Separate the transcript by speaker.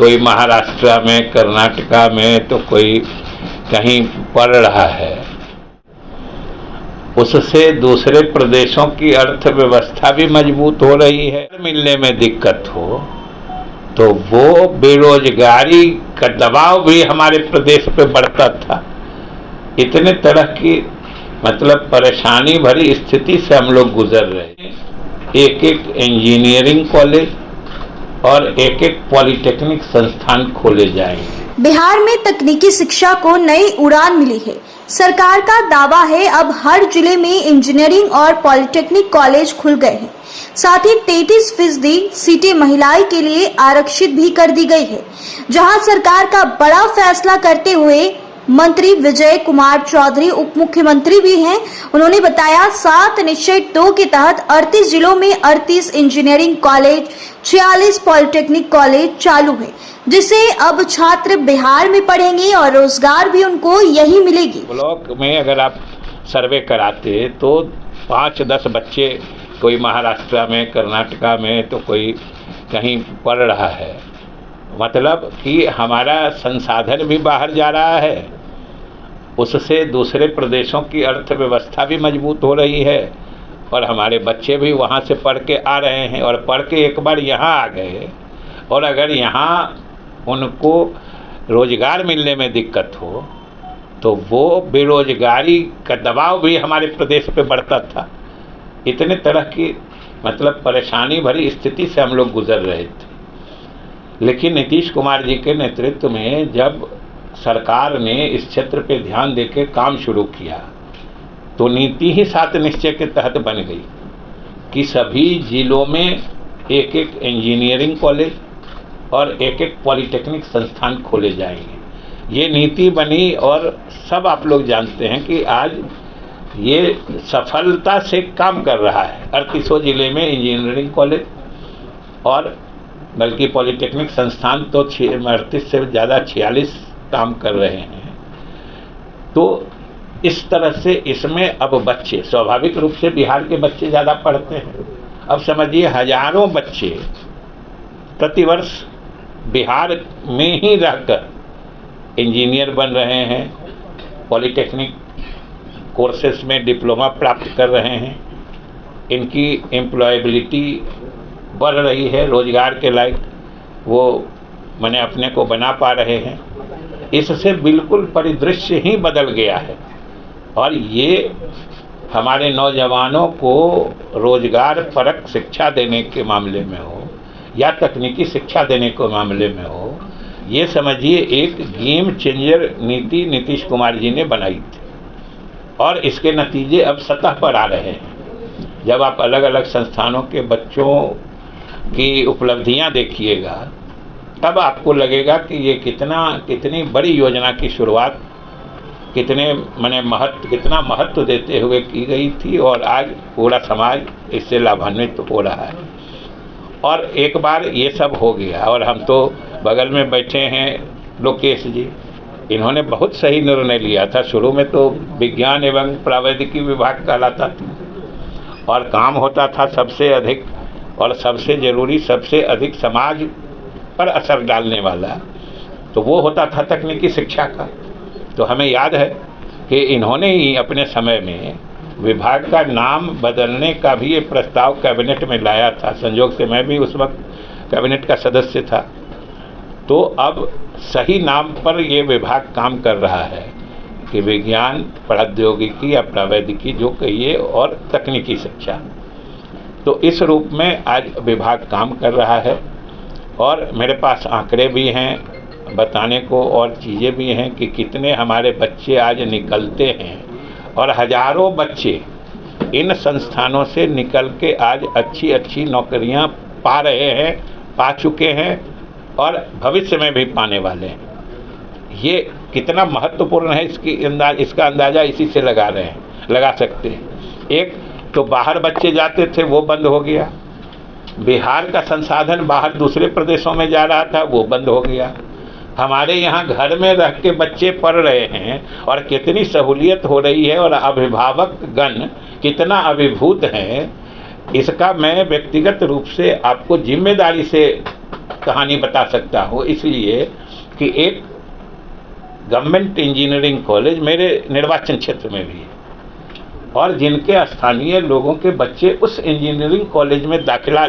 Speaker 1: कोई महाराष्ट्र में, कर्नाटका में, तो कोई कहीं पढ़ रहा है, उससे दूसरे प्रदेशों की अर्थव्यवस्था भी मजबूत हो रही है। मिलने में दिक्कत हो तो वो बेरोजगारी का दबाव भी हमारे प्रदेश पे बढ़ता था। इतने तरह की मतलब परेशानी भरी स्थिति से हम लोग गुजर रहे हैं। एक एक इंजीनियरिंग कॉलेज और एक एक पॉलिटेक्निक संस्थान खोले जाएंगे।
Speaker 2: बिहार में तकनीकी शिक्षा को नई उड़ान मिली है। सरकार का दावा है अब हर जिले में इंजीनियरिंग और पॉलिटेक्निक कॉलेज खुल गए हैं। साथ ही 33% सीटें महिलाएं के लिए आरक्षित भी कर दी गई है। जहां सरकार का बड़ा फैसला करते हुए मंत्री विजय कुमार चौधरी उप मुख्यमंत्री भी हैं। उन्होंने बताया 7 निश्चय 2 के तहत 38 जिलों में 38 इंजीनियरिंग कॉलेज, 46 पॉलिटेक्निक कॉलेज चालू है, जिससे अब छात्र बिहार में पढ़ेंगे और रोजगार भी उनको यही मिलेगी।
Speaker 1: ब्लॉक में अगर आप सर्वे कराते तो 5-10 बच्चे कोई महाराष्ट्र में, कर्नाटका में, तो कोई कहीं पढ़ रहा है। मतलब कि हमारा संसाधन भी बाहर जा रहा है, उससे दूसरे प्रदेशों की अर्थव्यवस्था भी मजबूत हो रही है और हमारे बच्चे भी वहाँ से पढ़ के आ रहे हैं और पढ़ के एक बार यहाँ आ गए और अगर यहाँ उनको रोजगार मिलने में दिक्कत हो तो वो बेरोजगारी का दबाव भी हमारे प्रदेश पे बढ़ता था। इतने तरह की मतलब परेशानी भरी स्थिति से हम लोग गुजर रहे थे। लेकिन नीतीश कुमार जी के नेतृत्व में जब सरकार ने इस क्षेत्र पे ध्यान देके काम शुरू किया तो नीति ही 7 निश्चय के तहत बन गई कि सभी जिलों में एक एक इंजीनियरिंग कॉलेज और एक एक पॉलिटेक्निक संस्थान खोले जाएंगे। ये नीति बनी और सब आप लोग जानते हैं कि आज ये सफलता से काम कर रहा है। 38 जिले में इंजीनियरिंग कॉलेज और बल्कि पॉलिटेक्निक संस्थान तो 38 से ज़्यादा 46 काम कर रहे हैं। तो इस तरह से इसमें अब बच्चे स्वाभाविक रूप से बिहार के बच्चे ज़्यादा पढ़ते हैं। अब समझिए हजारों बच्चे प्रतिवर्ष बिहार में ही रहकर इंजीनियर बन रहे हैं, पॉलिटेक्निक कोर्सेस में डिप्लोमा प्राप्त कर रहे हैं, इनकी एम्प्लॉयबिलिटी बढ़ रही है, रोजगार के लायक वो मैंने अपने को बना पा रहे हैं। इससे बिल्कुल परिदृश्य ही बदल गया है और ये हमारे नौजवानों को रोजगार परक शिक्षा देने के मामले में हो या तकनीकी शिक्षा देने के मामले में हो, ये समझिए एक गेम चेंजर नीति नीतीश कुमार जी ने बनाई थी और इसके नतीजे अब सतह पर आ रहे हैं। जब आप अलग अलग संस्थानों के बच्चों की उपलब्धियां देखिएगा तब आपको लगेगा कि ये कितनी बड़ी योजना की शुरुआत कितना महत्व देते हुए की गई थी और आज पूरा समाज इससे लाभान्वित हो रहा है। और एक बार ये सब हो गया और हम तो बगल में बैठे हैं लोकेश जी, इन्होंने बहुत सही निर्णय लिया था। शुरू में तो विज्ञान एवं प्रावैधिकी विभाग कहलाता था और काम होता था सबसे अधिक और सबसे ज़रूरी, सबसे अधिक समाज पर असर डालने वाला, तो वो होता था तकनीकी शिक्षा का। तो हमें याद है कि इन्होंने ही अपने समय में विभाग का नाम बदलने का भी ये प्रस्ताव कैबिनेट में लाया था। संयोग से मैं भी उस वक्त कैबिनेट का सदस्य था। तो अब सही नाम पर ये विभाग काम कर रहा है कि विज्ञान, प्रौद्योगिकी या प्रावैधिकी जो कहिए और तकनीकी शिक्षा। तो इस रूप में आज विभाग काम कर रहा है और मेरे पास आंकड़े भी हैं बताने को और चीज़ें भी हैं कि कितने हमारे बच्चे आज निकलते हैं और हजारों बच्चे इन संस्थानों से निकल के आज अच्छी अच्छी नौकरियां पा रहे हैं, पा चुके हैं और भविष्य में भी पाने वाले हैं। ये कितना महत्वपूर्ण है इसका अंदाज़ा इसी से लगा सकते हैं। एक तो बाहर बच्चे जाते थे वो बंद हो गया, बिहार का संसाधन बाहर दूसरे प्रदेशों में जा रहा था वो बंद हो गया। हमारे यहाँ घर में रह के बच्चे पढ़ रहे हैं और कितनी सहूलियत हो रही है और अभिभावक गण कितना अभिभूत हैं, इसका मैं व्यक्तिगत रूप से आपको जिम्मेदारी से कहानी बता सकता हूँ, इसलिए कि एक गवर्नमेंट इंजीनियरिंग कॉलेज मेरे निर्वाचन क्षेत्र में भी है और जिनके स्थानीय लोगों के बच्चे उस इंजीनियरिंग कॉलेज में दाखिला